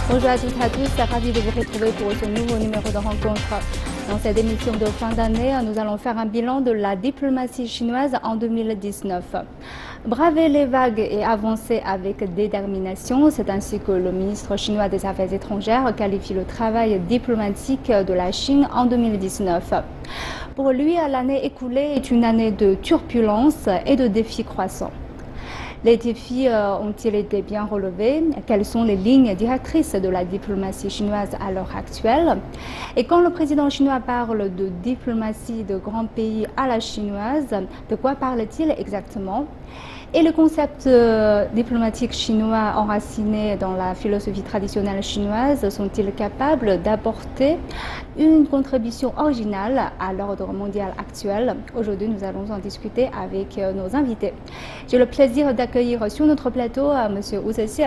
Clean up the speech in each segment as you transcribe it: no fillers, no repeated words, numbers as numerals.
Bonjour à toutes et à tous, ravi de vous retrouver pour ce nouveau numéro de rencontre. Dans cette émission de fin d'année, nous allons faire un bilan de la diplomatie chinoise en 2019. Braver les vagues et avancer avec détermination, c'est ainsi que le ministre chinois des Affaires étrangères qualifie le travail diplomatique de la Chine en 2019. Pour lui, l'année écoulée est une année de turbulence et de défis croissants. Les défis ont-ils été bien relevés? Quelles sont les lignes directrices de la diplomatie chinoise à l'heure actuelle? Et quand le président chinois parle de diplomatie de grands pays à la chinoise, de quoi parle-t-il exactement? Et les concepts diplomatiques chinois enracinés dans la philosophie traditionnelle chinoise sont-ils capables d'apporter une contribution originale à l'ordre mondial actuel? Aujourd'hui, nous allons en discuter avec nos invités. J'ai le plaisir d'accueillir sur notre plateau M. Wu Zexie,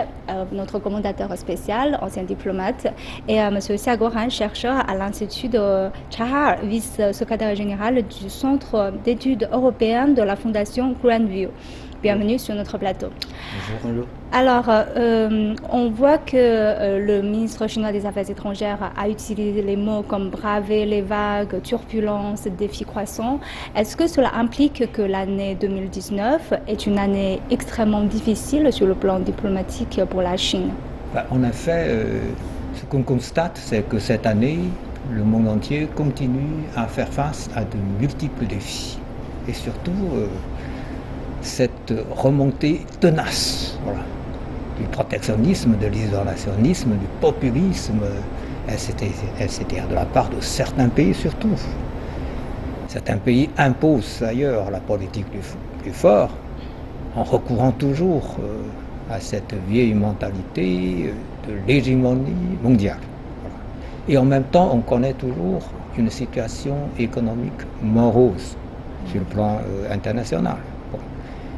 notre commentateur spécial, ancien diplomate, et M. Xia Guohan, chercheur à l'Institut de Chahar, vice-secrétaire général du Centre d'études européennes de la Fondation Grandview. Bienvenue sur notre plateau. Bonjour. Alors, on voit que le ministre chinois des Affaires étrangères a utilisé les mots comme braver les vagues, turbulence, défis croissants. Est-ce que cela implique que l'année 2019 est une année extrêmement difficile sur le plan diplomatique pour la Chine? En effet, ce qu'on constate, c'est que cette année, le monde entier continue à faire face à de multiples défis. Et surtout, cette remontée tenace du protectionnisme, de l'isolationnisme, du populisme, etc., de la part de certains pays surtout. Certains pays imposent d'ailleurs la politique du plus fort en recourant toujours à cette vieille mentalité de l'hégémonie mondiale. Et en même temps, on connaît toujours une situation économique morose sur le plan international.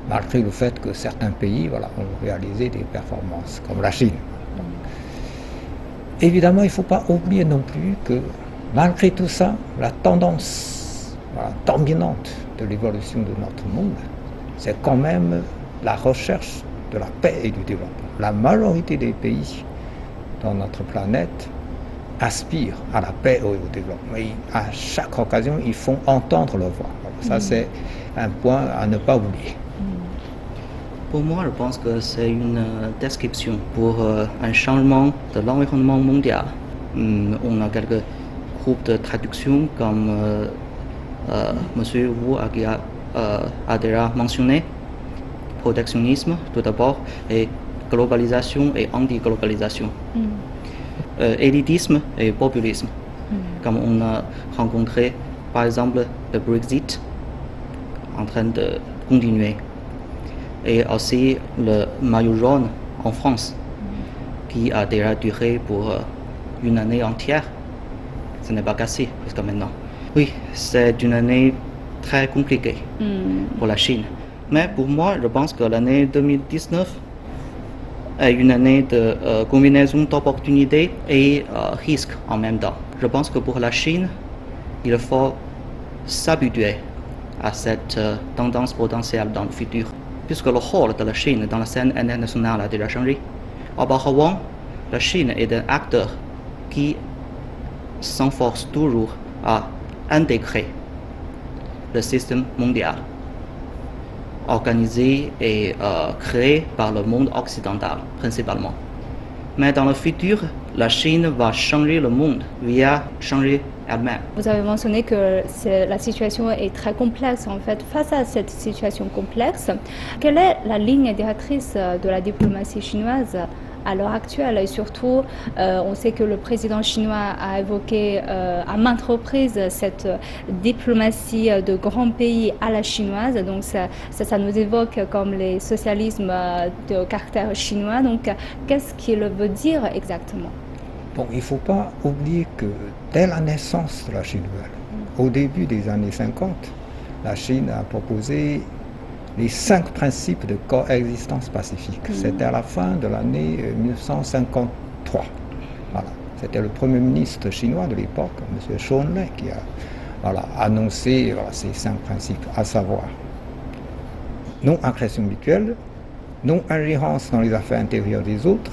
Malgré le fait que certains pays ont réalisé des performances, comme la Chine. Évidemment, il ne faut pas oublier non plus que, malgré tout ça, la tendance dominante de l'évolution de notre monde, c'est quand même la recherche de la paix et du développement. La majorité des pays dans notre planète aspirent à la paix et au développement. Et à chaque occasion, ils font entendre leur voix. Ça, c'est un point à ne pas oublier. Pour moi, je pense que c'est une description pour un changement de l'environnement mondial. On a quelques groupes de traduction comme M. Wu a déjà mentionné. Protectionnisme tout d'abord, et globalisation et anti-globalisation. Élitisme et populisme. Comme on a rencontré par exemple le Brexit en train de continuer. Et aussi le maillot jaune en France, qui a déjà duré pour une année entière. Ce n'est pas cassé jusqu'à maintenant. Oui, c'est une année très compliquée pour la Chine. Mais pour moi, je pense que l'année 2019 est une année de combinaison d'opportunités et risques en même temps. Je pense que pour la Chine, il faut s'habituer à cette tendance potentielle dans le futur. Puisque le rôle de la Chine dans la scène internationale a déjà changé. Auparavant, la Chine est un acteur qui s'efforce toujours à intégrer le système mondial, organisé et créé par le monde occidental principalement. Mais dans le futur, la Chine va changer le monde via changer elle-même. Vous avez mentionné que la situation est très complexe. En fait, face à cette situation complexe, quelle est la ligne directrice de la diplomatie chinoise à l'heure actuelle? Et surtout, on sait que le président chinois a évoqué à maintes reprises cette diplomatie de grands pays à la chinoise. Donc ça nous évoque comme les socialismes de caractère chinois. Donc qu'est-ce qu'il veut dire exactement? Bon, il ne faut pas oublier que dès la naissance de la Chine nouvelle, au début des années 50, la Chine a proposé les 5 principes de coexistence pacifique. C'était à la fin de l'année 1953. C'était le premier ministre chinois de l'époque, M. Zhou Enlai, qui a annoncé ces 5 principes, à savoir non-agression mutuelle, non-ingérence dans les affaires intérieures des autres,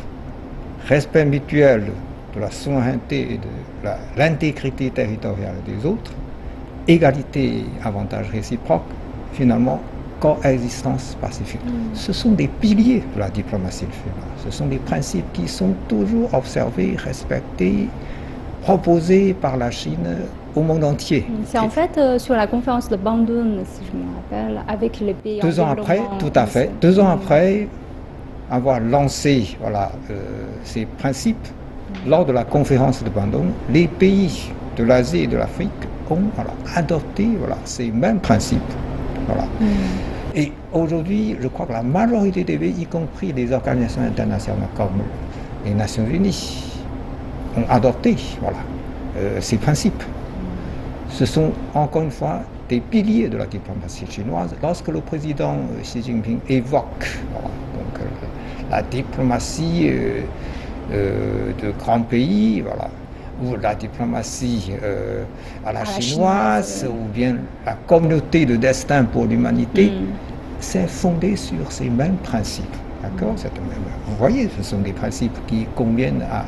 respect mutuel de la souveraineté et de l'intégrité territoriale des autres, égalité, avantages réciproques, finalement, coexistence pacifique. Ce sont des piliers de la diplomatie chinoise. Ce sont des principes qui sont toujours observés, respectés, proposés par la Chine au monde entier. C'est en fait sur la conférence de Bandung, si je me rappelle, avec les pays en 2 ans après, développement tout à fait, 2 ans après avoir lancé ces principes, lors de la conférence de Bandung, les pays de l'Asie et de l'Afrique ont adopté ces mêmes principes. Et aujourd'hui, je crois que la majorité des pays, y compris les organisations internationales comme les Nations Unies, ont adopté ces principes. Ce sont encore une fois des piliers de la diplomatie chinoise. Lorsque le président Xi Jinping évoque la diplomatie de grands pays, ou la diplomatie à la chinoise, ou bien la communauté de destin pour l'humanité, c'est fondé sur ces mêmes principes. D'accord? Vous voyez, ce sont des principes qui conviennent à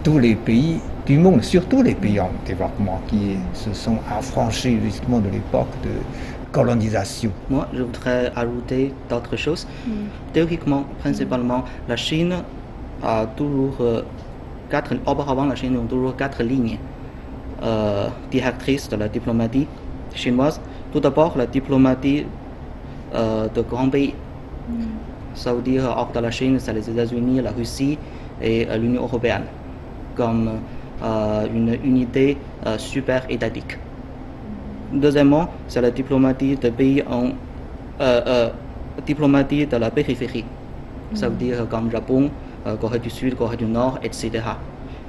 tous les pays du monde, surtout les pays en développement, qui se sont affranchis justement de l'époque de colonisation. Moi, je voudrais ajouter d'autres choses. Théoriquement, principalement, la Chine a toujours auparavant, la Chine a toujours 4 lignes directrices de la diplomatie chinoise. Tout d'abord, la diplomatie de grands pays. Ça veut dire, hors de la Chine, c'est les États-Unis, la Russie et l'Union européenne, comme une unité super étatique. Deuxièmement, c'est la diplomatie de pays diplomatie de la périphérie. Ça veut dire comme Japon, Corée du Sud, Corée du Nord, etc.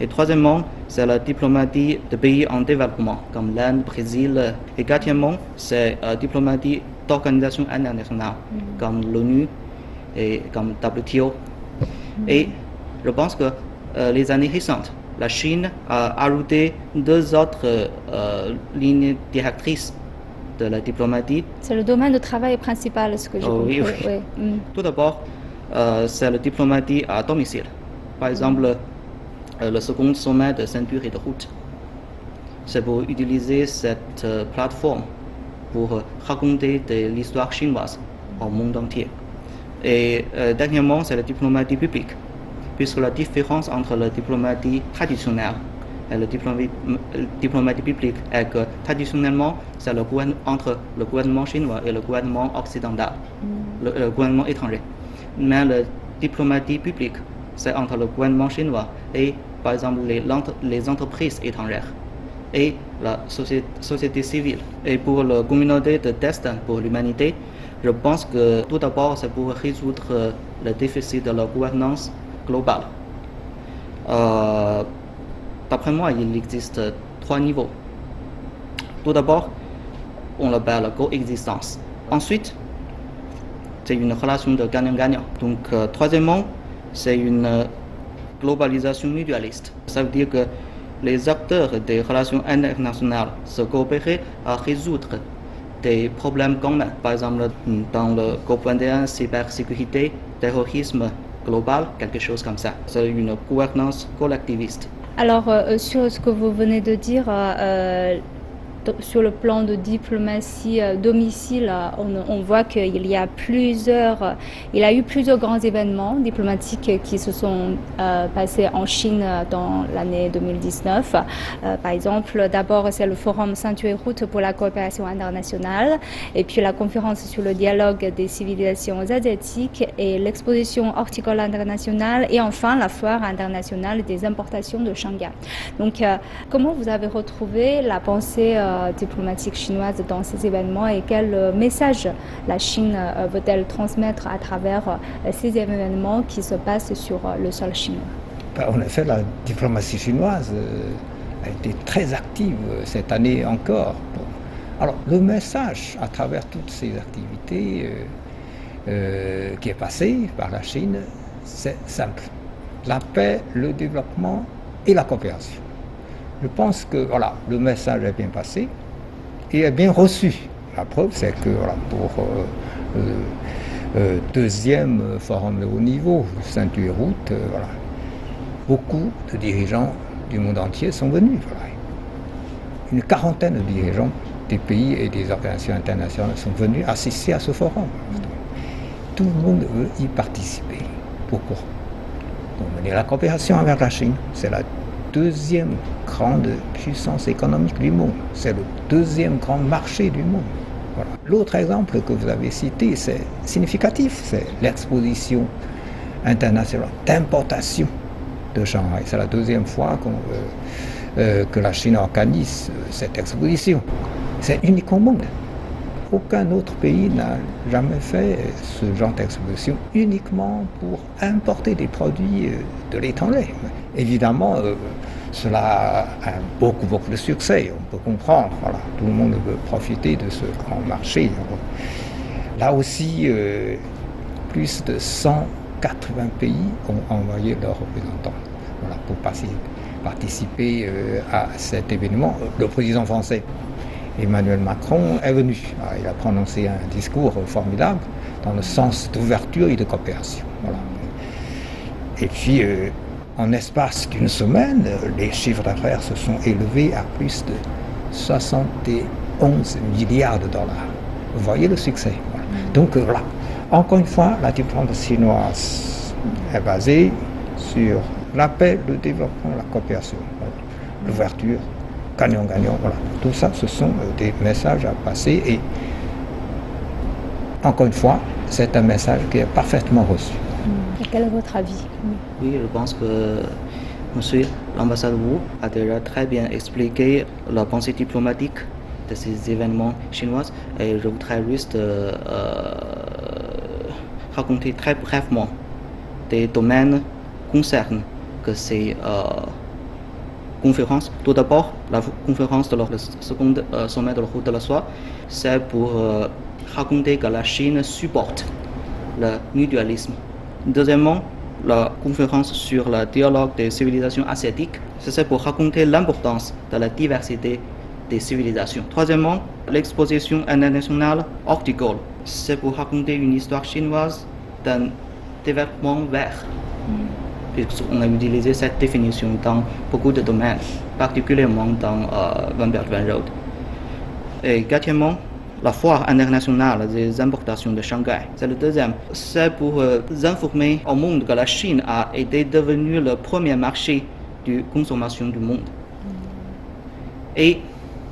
Et troisièmement, c'est la diplomatie de pays en développement, comme l'Inde, le Brésil. Et quatrièmement, c'est la diplomatie d'organisations internationales, comme l'ONU et comme WTO. Et je pense que les années récentes, la Chine a ajouté 2 autres lignes directrices de la diplomatie. C'est le domaine de travail principal, ce que j'ai compris. Oui. Tout d'abord, c'est la diplomatie à domicile. Par exemple, le second sommet de ceinture et de route. C'est pour utiliser cette plateforme pour raconter de l'histoire chinoise au monde entier. Et dernièrement, c'est la diplomatie publique, puisque la différence entre la diplomatie traditionnelle et la diplomatie publique est que traditionnellement, c'est entre le gouvernement chinois et le gouvernement occidental, le gouvernement étranger. Mais la diplomatie publique, c'est entre le gouvernement chinois et, par exemple, les entreprises étrangères et la société civile. Et pour la communauté de destin pour l'humanité, je pense que tout d'abord, c'est pour résoudre le déficit de la gouvernance globale. D'après moi, il existe 3 niveaux. Tout d'abord, on l'appelle la coexistence. Ensuite, c'est une relation de gagnant-gagnant. Donc, troisièmement, c'est une globalisation mutualiste. Ça veut dire que les acteurs des relations internationales se coopèrent à résoudre des problèmes communs. Par exemple, dans le COP 21, cybersécurité, terrorisme global, quelque chose comme ça. C'est une gouvernance collectiviste. Alors, sur ce que vous venez de dire, sur le plan de diplomatie domicile, on voit qu'il y a eu plusieurs grands événements diplomatiques qui se sont passés en Chine dans l'année 2019. Par exemple, d'abord, c'est le forum Ceinture et Route pour la coopération internationale, et puis la conférence sur le dialogue des civilisations asiatiques et l'exposition horticole internationale, et enfin la foire internationale des importations de Shanghai. Donc, comment vous avez retrouvé la pensée diplomatique chinoise dans ces événements et quel message la Chine veut-elle transmettre à travers ces événements qui se passent sur le sol chinois? En effet, la diplomatie chinoise a été très active cette année encore. Alors, le message à travers toutes ces activités qui est passé par la Chine, c'est simple. La paix, le développement et la coopération. Je pense que le message est bien passé et est bien reçu. La preuve, c'est que pour le deuxième forum de haut niveau, Ceinture et Route, beaucoup de dirigeants du monde entier sont venus. Voilà. Une quarantaine de dirigeants des pays et des organisations internationales sont venus assister à ce forum. Tout le monde veut y participer. Pourquoi? Pour mener la coopération avec la Chine. C'est la deuxième grande puissance économique du monde. C'est le deuxième grand marché du monde. Voilà. L'autre exemple que vous avez cité, c'est significatif, c'est l'exposition internationale d'importation de Shanghai. C'est la deuxième fois que la Chine organise cette exposition. C'est unique au monde. Aucun autre pays n'a jamais fait ce genre d'exposition uniquement pour importer des produits de l'étranger. Évidemment, cela a beaucoup de succès, on peut comprendre. Voilà, tout le monde veut profiter de ce grand marché. Là aussi, plus de 180 pays ont envoyé leurs représentants, voilà, pour participer à cet événement. Le président français Emmanuel Macron est venu. Il a prononcé un discours formidable dans le sens d'ouverture et de coopération. Voilà. Et puis, en espace d'une semaine, les chiffres d'affaires se sont élevés à plus de 71 milliards de dollars. Vous voyez le succès. Voilà. Donc voilà, encore une fois, la diplomatie chinoise est basée sur la paix, le développement, la coopération, voilà. L'ouverture, gagnant-gagnant, voilà. Tout ça, ce sont des messages à passer et encore une fois, c'est un message qui est parfaitement reçu. Et quel est votre avis? Oui, je pense que monsieur l'ambassade Wu a déjà très bien expliqué la pensée diplomatique de ces événements chinois et je voudrais juste raconter très brièvement des domaines concernés que ces conférence. Tout d'abord, la conférence de le second sommet de la route de la soie, c'est pour raconter que la Chine supporte le mutualisme. Deuxièmement, la conférence sur le dialogue des civilisations asiatiques, c'est pour raconter l'importance de la diversité des civilisations. Troisièmement, l'exposition internationale horticole, c'est pour raconter une histoire chinoise d'un développement vert. On a utilisé cette définition dans beaucoup de domaines, particulièrement dans One Belt One Road. Et quatrièmement, la foire internationale des importations de Shanghai. C'est le deuxième. C'est pour informer au monde que la Chine a été devenue le premier marché de consommation du monde. Et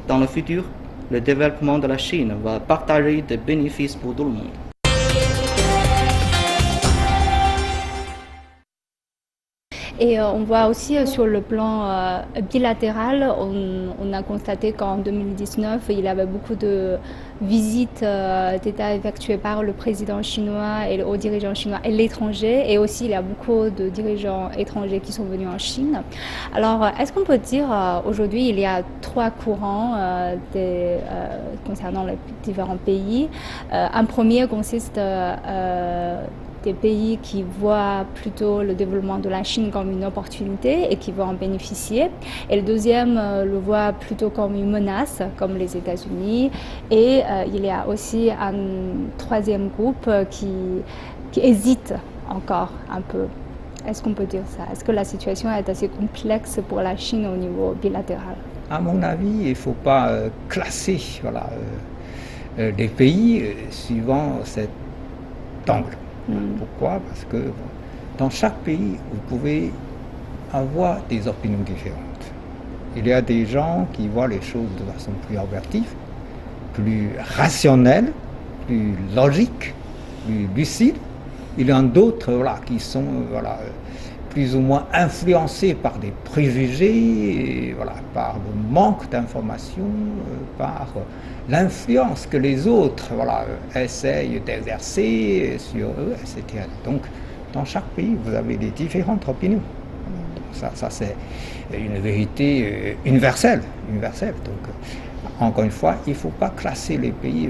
dans le futur, le développement de la Chine va partager des bénéfices pour tout le monde. Et on voit aussi sur le plan bilatéral, on a constaté qu'en 2019, il y avait beaucoup de visites d'État effectuées par le président chinois et aux dirigeants chinois et l'étranger. Et aussi, il y a beaucoup de dirigeants étrangers qui sont venus en Chine. Alors, est-ce qu'on peut dire aujourd'hui, il y a trois courants concernant les différents pays. Un premier consiste des pays qui voient plutôt le développement de la Chine comme une opportunité et qui vont en bénéficier. Et le deuxième le voit plutôt comme une menace, comme les États-Unis. Et il y a aussi un troisième groupe qui hésite encore un peu. Est-ce qu'on peut dire ça? Est-ce que la situation est assez complexe pour la Chine au niveau bilatéral? À mon avis, il ne faut pas classer les pays suivant cet angle. Pourquoi? Parce que dans chaque pays, vous pouvez avoir des opinions différentes. Il y a des gens qui voient les choses de façon plus objective, plus rationnelle, plus logique, plus lucide. Il y en a d'autres qui sont plus ou moins influencés par des préjugés, par le manque d'informations, par l'influence que les autres essayent d'exercer sur eux, etc. Donc, dans chaque pays, vous avez des différentes opinions. Donc, ça c'est une vérité universelle. Donc, encore une fois, il ne faut pas classer les pays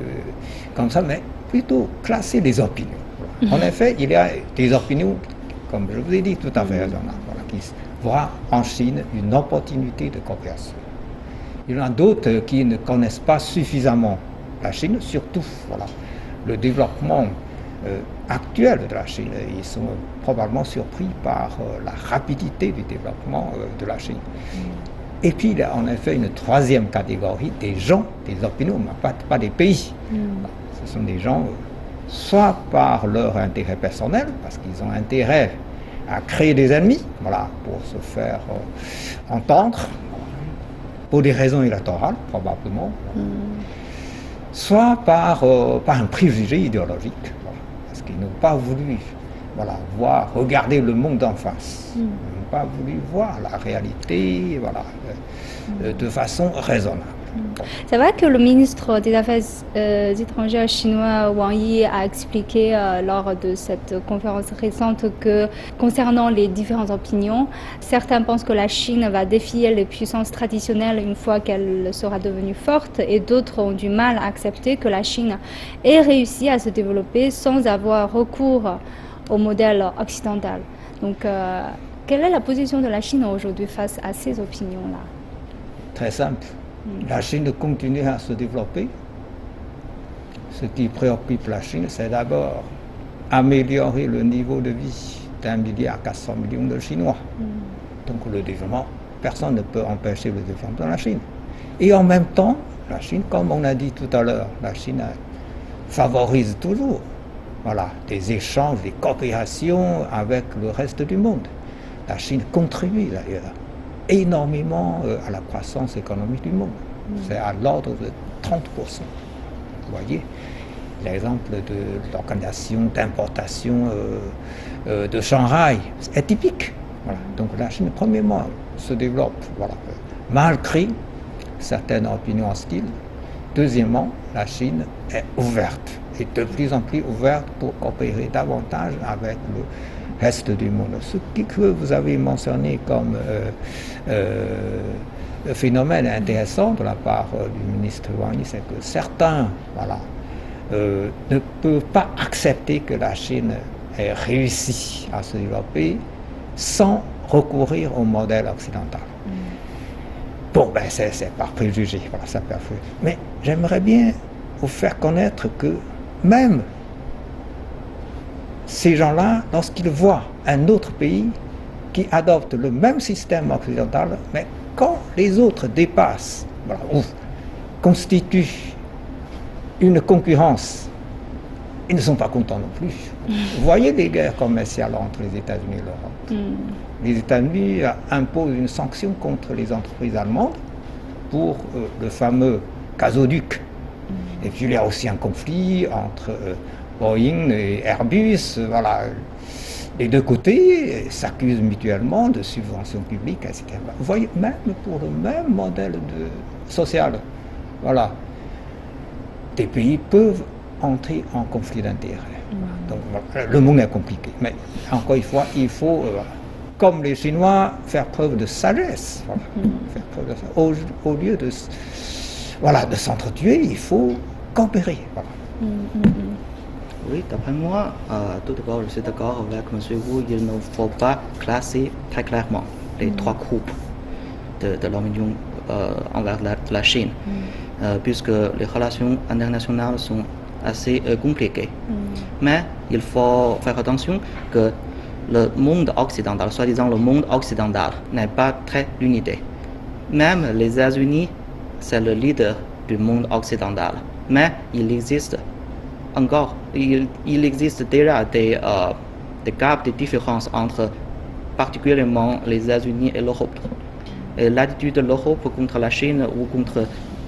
comme ça, mais plutôt classer les opinions. En effet, il y a des opinions, comme je vous ai dit tout à fait, qui voient en Chine une opportunité de coopération. Il y en a d'autres qui ne connaissent pas suffisamment la Chine, surtout le développement actuelle de la Chine. Ils sont probablement surpris par la rapidité du développement de la Chine. Et puis il y a en effet une troisième catégorie des gens, des opinions, mais pas des pays. Ce sont des gens, soit par leur intérêt personnel, parce qu'ils ont intérêt à créer des ennemis, voilà, pour se faire entendre, pour des raisons électorales probablement, soit par un préjugé idéologique, voilà, parce qu'ils n'ont pas voulu regarder le monde en face, ils n'ont pas voulu voir la réalité de façon raisonnable. C'est vrai que le ministre des Affaires étrangères chinois Wang Yi a expliqué lors de cette conférence récente que concernant les différentes opinions, certains pensent que la Chine va défier les puissances traditionnelles une fois qu'elle sera devenue forte, et d'autres ont du mal à accepter que la Chine ait réussi à se développer sans avoir recours au modèle occidental. Donc, quelle est la position de la Chine aujourd'hui face à ces opinions-là? Très simple. La Chine continue à se développer. Ce qui préoccupe la Chine, c'est d'abord améliorer le niveau de vie d'1,4 milliard de Chinois. Donc le développement, personne ne peut empêcher le développement de la Chine. Et en même temps, la Chine, comme on a dit tout à l'heure, la Chine favorise toujours des échanges, des coopérations avec le reste du monde. La Chine contribue d'ailleurs énormément à la croissance économique du monde. C'est à l'ordre de 30%. Vous voyez, l'exemple de l'organisation d'importation de Shanghai est typique. Voilà. Donc la Chine, premièrement, se développe malgré certaines opinions hostiles. Deuxièmement, la Chine est ouverte, et de plus en plus ouverte pour coopérer davantage avec le reste du monde. Ce que vous avez mentionné comme phénomène intéressant de la part du ministre Wang Yi, c'est que certains ne peuvent pas accepter que la Chine ait réussi à se développer sans recourir au modèle occidental. Bon, c'est par préjugé, ça peut faire. Mais j'aimerais bien vous faire connaître que même ces gens-là, lorsqu'ils voient un autre pays qui adopte le même système occidental, mais quand les autres dépassent, ou constituent une concurrence, ils ne sont pas contents non plus. Vous voyez les guerres commerciales entre les États-Unis et l'Europe. Les États-Unis imposent une sanction contre les entreprises allemandes pour le fameux gazoduc. Et puis il y a aussi un conflit entre Boeing et Airbus, les deux côtés s'accusent mutuellement de subventions publiques, etc. Vous voyez, même pour le même modèle social, des pays peuvent entrer en conflit d'intérêts. Donc le monde est compliqué. Mais encore une fois, il faut, comme les Chinois, faire preuve de sagesse. Faire preuve de, au lieu de s'entretuer, il faut coopérer. Oui, d'après moi, tout d'abord, je suis d'accord avec M. Wu, il ne faut pas classer très clairement les trois groupes de l'opinion envers la Chine, puisque les relations internationales sont assez compliquées. Mais il faut faire attention que le monde occidental, soi-disant le monde occidental, n'est pas très unité. Même les États-Unis, c'est le leader du monde occidental. Mais il existe déjà des gaps de différence entre particulièrement les États-Unis et l'Europe. Et l'attitude de l'Europe contre la Chine ou contre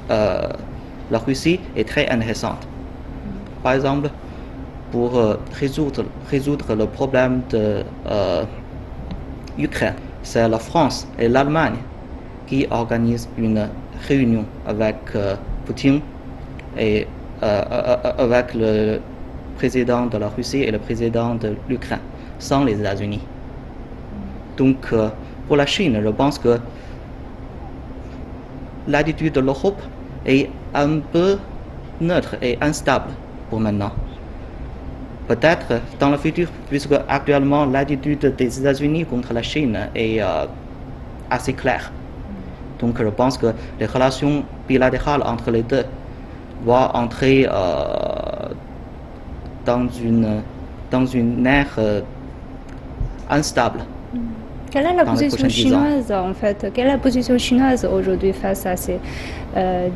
la Russie est très intéressante. Par exemple, pour résoudre le problème de l'Ukraine, c'est la France et l'Allemagne qui organisent une réunion avec Poutine et avec le président de la Russie et le président de l'Ukraine, sans les États-Unis. Donc, pour la Chine, je pense que l'attitude de l'Europe est un peu neutre et instable pour maintenant. Peut-être dans le futur, puisque actuellement l'attitude des États-Unis contre la Chine est assez claire. Donc je pense que les relations bilatérales entre les deux doivent entrer dans une ère instable. Quelle est la dans les position prochains 10 ans. chinoise en fait? Quelle est la position chinoise aujourd'hui face à ces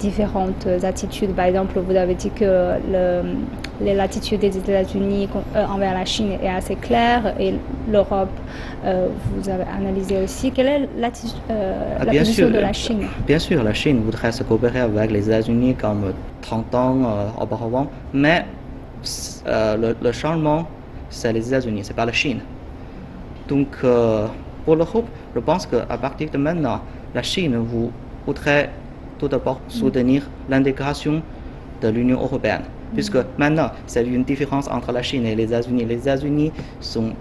différentes attitudes? Par exemple, vous avez dit que l'attitude des États-Unis envers la Chine est assez claire et l'Europe, vous avez analysé aussi. Quelle est la position de la Chine? Bien sûr, la Chine voudrait se coopérer avec les États-Unis comme 30 ans auparavant, mais le changement, c'est les États-Unis, c'est pas la Chine. Donc, pour l'Europe, je pense qu'à partir de maintenant, la Chine voudrait tout d'abord soutenir l'intégration de l'Union européenne. Puisque maintenant, c'est une différence entre la Chine et les États-Unis. Les États-Unis sont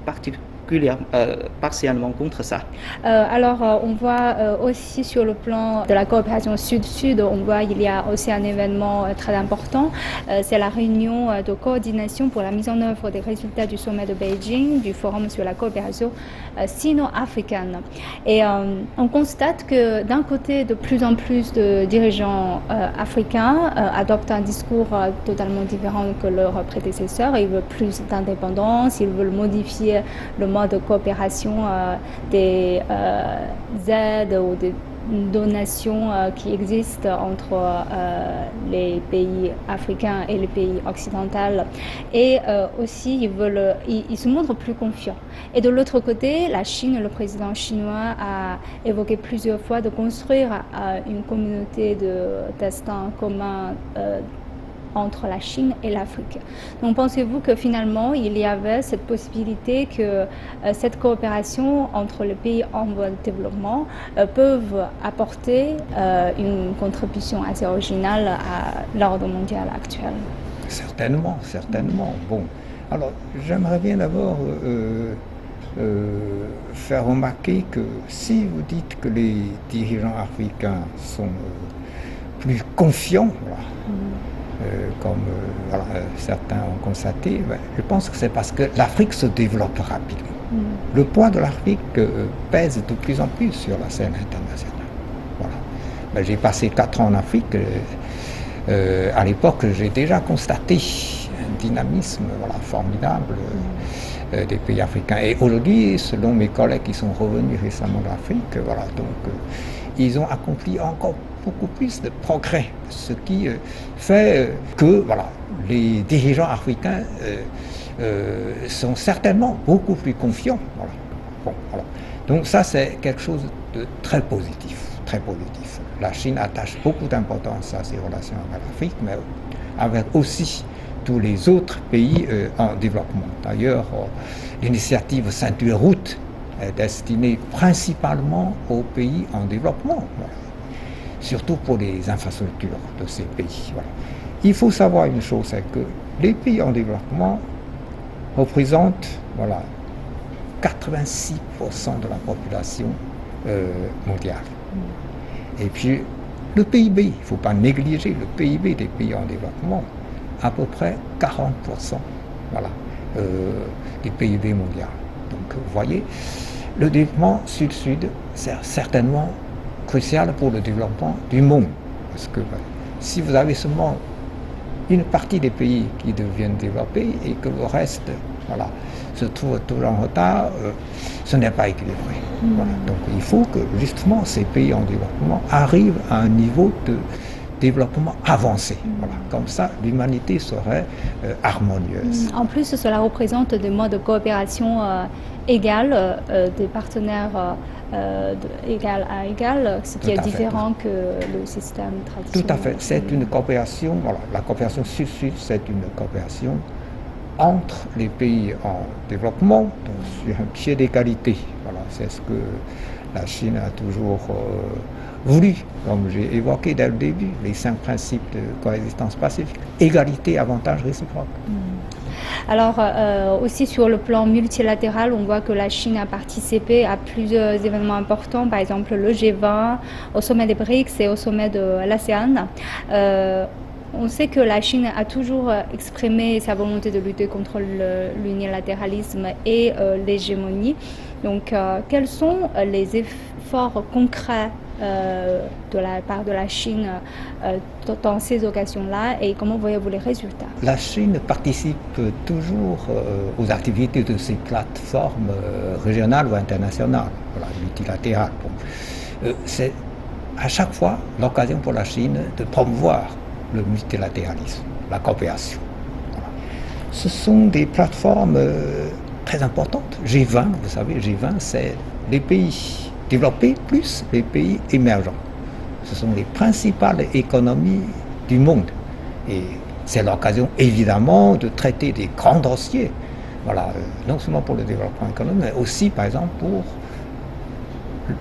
partiellement contre ça. Alors, on voit aussi sur le plan de la coopération sud-sud, on voit qu'il y a aussi un événement très important. C'est la réunion de coordination pour la mise en œuvre des résultats du sommet de Beijing, du Forum sur la coopération sino-africaine. Et on constate que d'un côté, de plus en plus de dirigeants africains adoptent un discours totalement différent que leurs prédécesseurs. Ils veulent plus d'indépendance, ils veulent modifier le mode de coopération des aides ou des donations qui existent entre les pays africains et les pays occidentaux. Et aussi, ils se montrent plus confiants. Et de l'autre côté, la Chine, le président chinois a évoqué plusieurs fois de construire une communauté de destin commun entre la Chine et l'Afrique. Donc pensez-vous que finalement il y avait cette possibilité que cette coopération entre les pays en voie de développement peuvent apporter une contribution assez originale à l'ordre mondial actuel? Certainement, certainement. Bon, alors j'aimerais bien d'abord faire remarquer que si vous dites que les dirigeants africains sont plus confiants, voilà, comme certains ont constaté, je pense que c'est parce que l'Afrique se développe rapidement. Le poids de l'Afrique pèse de plus en plus sur la scène internationale. Voilà. J'ai passé 4 ans en Afrique. À l'époque, j'ai déjà constaté un dynamisme formidable des pays africains. Et aujourd'hui, selon mes collègues qui sont revenus récemment d'Afrique, ils ont accompli encore beaucoup plus de progrès, ce qui fait que les dirigeants africains sont certainement beaucoup plus confiants. Voilà. Bon, voilà. Donc ça, c'est quelque chose de très positif, très positif. La Chine attache beaucoup d'importance à ses relations avec l'Afrique, mais avec aussi tous les autres pays en développement. D'ailleurs, l'initiative Ceinture Route est destinée principalement aux pays en développement. Voilà. Surtout pour les infrastructures de ces pays. Voilà. Il faut savoir une chose, c'est que les pays en développement représentent 86% de la population mondiale. Et puis le PIB, il ne faut pas négliger le PIB des pays en développement, à peu près 40% du PIB mondial. Donc vous voyez, le développement sud-sud, c'est certainement crucial pour le développement du monde. Parce que si vous avez seulement une partie des pays qui deviennent développés et que le reste se trouve toujours en retard, ce n'est pas équilibré. Voilà. Donc il faut que justement ces pays en développement arrivent à un niveau de développement avancé. Voilà. Comme ça, l'humanité serait harmonieuse. En plus, cela représente des modes de coopération égal, des partenaires égal à égal, ce qui est différent que le système traditionnel. Tout à fait. C'est une coopération, la coopération sud-sud, c'est une coopération entre les pays en développement, donc sur un pied d'égalité. Voilà, c'est ce que la Chine a toujours voulu, comme j'ai évoqué dès le début, les 5 principes de coexistence pacifique. Égalité, avantage réciproque. Alors, aussi sur le plan multilatéral, on voit que la Chine a participé à plusieurs événements importants, par exemple le G20, au sommet des BRICS et au sommet de l'ASEAN. On sait que la Chine a toujours exprimé sa volonté de lutter contre l'unilatéralisme et l'hégémonie. Donc, quels sont les efforts concrets de la part de la Chine dans ces occasions-là et comment voyez-vous les résultats? La Chine participe toujours aux activités de ces plateformes régionales ou internationales, voilà, multilatérales. Bon. C'est à chaque fois l'occasion pour la Chine de promouvoir le multilatéralisme, la coopération. Voilà. Ce sont des plateformes très importantes. G20, vous savez, G20, c'est les pays développés plus les pays émergents. Ce sont les principales économies du monde. Et c'est l'occasion, évidemment, de traiter des grands dossiers. Voilà, non seulement pour le développement économique, mais aussi, par exemple, pour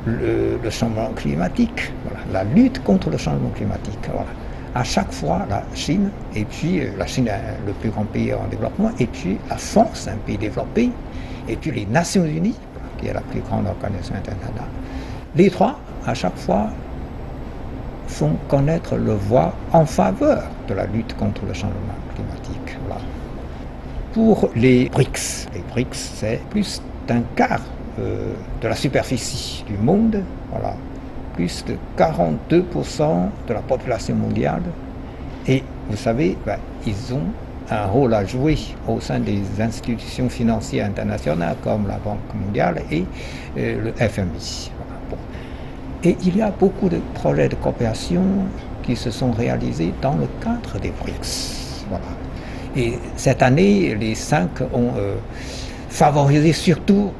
le changement climatique, voilà, la lutte contre le changement climatique. Voilà. À chaque fois, la Chine, et puis la Chine est le plus grand pays en développement, et puis la France, un pays développé, et puis les Nations Unies, qui est la plus grande organisation internationale. Les trois, à chaque fois, font connaître leur voix en faveur de la lutte contre le changement climatique. Voilà. Pour les BRICS, c'est plus d'un quart de la superficie du monde, voilà, plus de 42% de la population mondiale. Et vous savez, ils ont un rôle à jouer au sein des institutions financières internationales comme la Banque mondiale et le FMI. Voilà. Bon. Et il y a beaucoup de projets de coopération qui se sont réalisés dans le cadre des BRICS. Voilà. Et cette année, les 5 ont favorisé surtout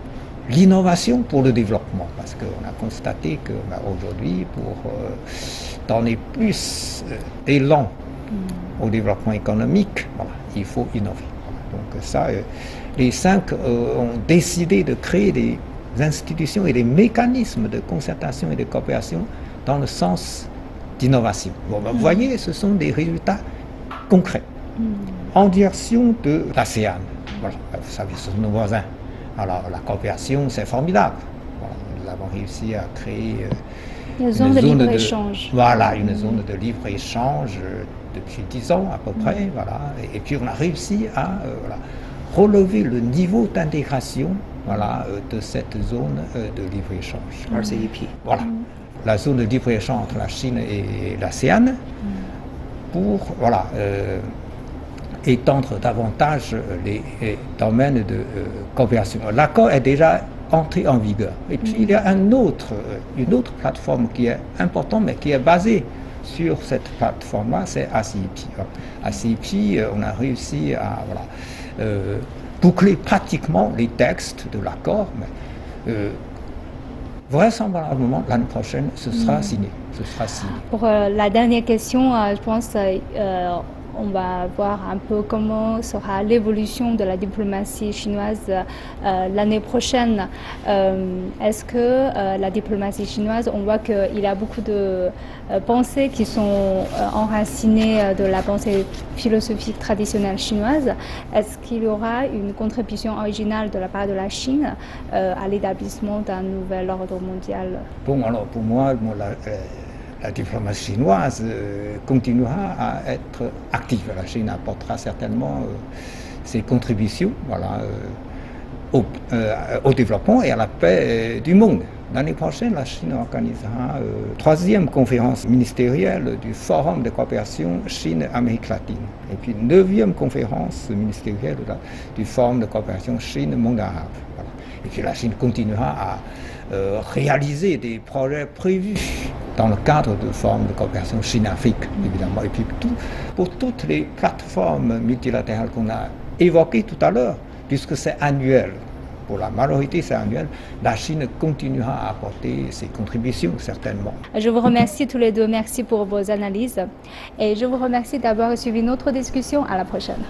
l'innovation pour le développement, parce qu'on a constaté qu'aujourd'hui, pour donner plus d'élan au développement économique, voilà, il faut innover. Voilà. Donc ça, les 5 ont décidé de créer des institutions et des mécanismes de concertation et de coopération dans le sens d'innovation. Bon, vous voyez, ce sont des résultats concrets. En direction de l'ASEAN, voilà, vous savez, ce sont nos voisins. Alors la coopération, c'est formidable. Voilà, nous avons réussi à créer une zone de libre-échange. Voilà, une zone de libre-échange depuis 10 ans à peu près. Voilà. Et puis on a réussi à voilà, relever le niveau d'intégration voilà, de cette zone de libre-échange. RCEP. Voilà, la zone de libre-échange entre la Chine et l'ASEAN pour voilà, étendre davantage les domaines de coopération. L'accord est déjà entré en vigueur. Et puis il y a une autre plateforme qui est importante, mais qui est basée sur cette plateforme-là, c'est ACIP. ACIP, on a réussi à voilà, boucler pratiquement les textes de l'accord, mais vraisemblablement l'année prochaine, ce sera signé. Ce sera signé. Pour la dernière question, je pense on va voir un peu comment sera l'évolution de la diplomatie chinoise l'année prochaine. Est-ce que la diplomatie chinoise, on voit qu'il y a beaucoup de pensées qui sont enracinées de la pensée philosophique traditionnelle chinoise. Est-ce qu'il y aura une contribution originale de la part de la Chine à l'établissement d'un nouvel ordre mondial? Bon, alors pour moi, la diplomatie chinoise continuera à être active. La Chine apportera certainement ses contributions voilà, au développement et à la paix du monde. L'année prochaine, la Chine organisera la 3e conférence ministérielle du Forum de coopération Chine-Amérique latine et puis 9e conférence ministérielle du Forum de coopération Chine-Monde arabe. Voilà. Et puis la Chine continuera à réaliser des projets prévus dans le cadre de formes de coopération Chine-Afrique, évidemment. Et puis pour toutes les plateformes multilatérales qu'on a évoquées tout à l'heure, puisque c'est annuel, pour la majorité c'est annuel, la Chine continuera à apporter ses contributions, certainement. Je vous remercie tous les deux, merci pour vos analyses. Et je vous remercie d'avoir suivi notre discussion. À la prochaine.